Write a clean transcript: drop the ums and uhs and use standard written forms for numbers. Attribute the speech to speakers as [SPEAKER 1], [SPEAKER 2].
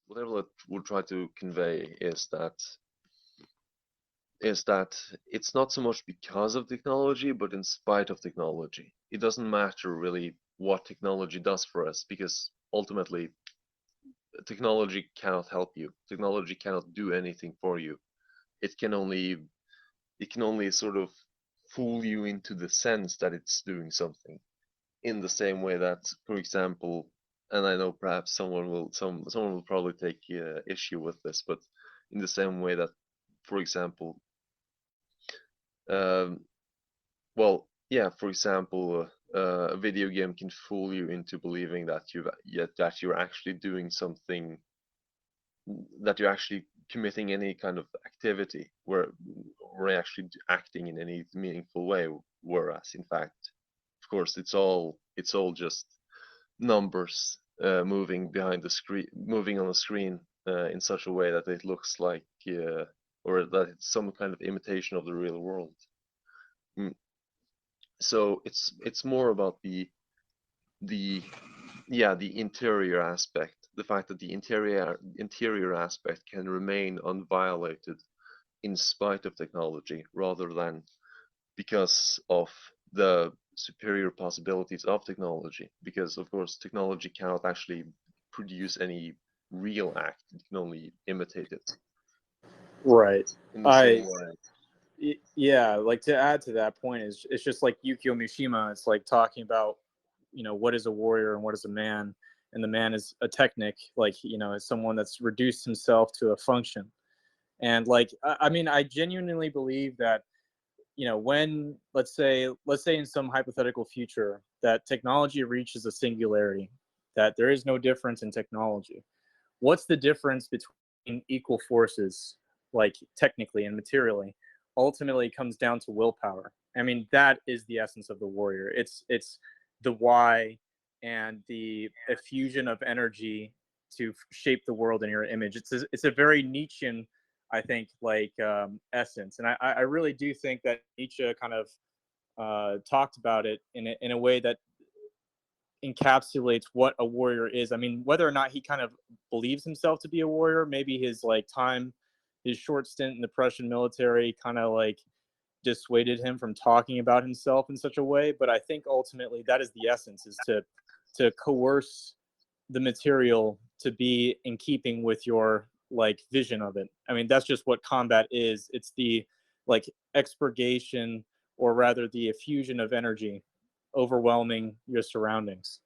[SPEAKER 1] what I would try to convey is that it's not so much because of technology, but in spite of technology. It doesn't matter really what technology does for us, because ultimately technology cannot help you. Technology cannot do anything for you. It can only sort of fool you into the sense that it's doing something. In the same way that, for example, and I know perhaps someone will probably take issue with this, but in the same way that, for example, um, well, yeah, for example, a video game can fool you into believing that you're actually doing something, that you're actually committing any kind of activity where or actually acting in any meaningful way, whereas in fact, of course, it's all just numbers moving behind the screen, moving on the screen in such a way that it looks like or that it's some kind of imitation of the real world. Mm. So it's more about the yeah, the interior aspect, the fact that the interior aspect can remain unviolated in spite of technology, rather than because of the superior possibilities of technology. Because of course technology cannot actually produce any real act; it can only imitate it
[SPEAKER 2] Right.
[SPEAKER 1] in the same
[SPEAKER 2] I
[SPEAKER 1] way.
[SPEAKER 2] Yeah, like to add to that point is it's just like Yukio Mishima. It's like talking about, what is a warrior and what is a man, and the man is a technic, like is someone that's reduced himself to a function. And like I mean, I genuinely believe that when let's say in some hypothetical future that technology reaches a singularity, that there is no difference in technology. What's the difference between equal forces, like technically and materially? Ultimately it comes down to willpower. I mean, that is the essence of the warrior. It's the why and the effusion of energy to shape the world in your image. It's a very Nietzschean, I think, like essence. And I really do think that Nietzsche kind of talked about it in a way that encapsulates what a warrior is. I mean, whether or not he kind of believes himself to be a warrior, maybe his short stint in the Prussian military kind of like dissuaded him from talking about himself in such a way. But I think ultimately that is the essence, is to coerce the material to be in keeping with your like vision of it. I mean, that's just what combat is. It's the like expurgation, or rather the effusion of energy overwhelming your surroundings.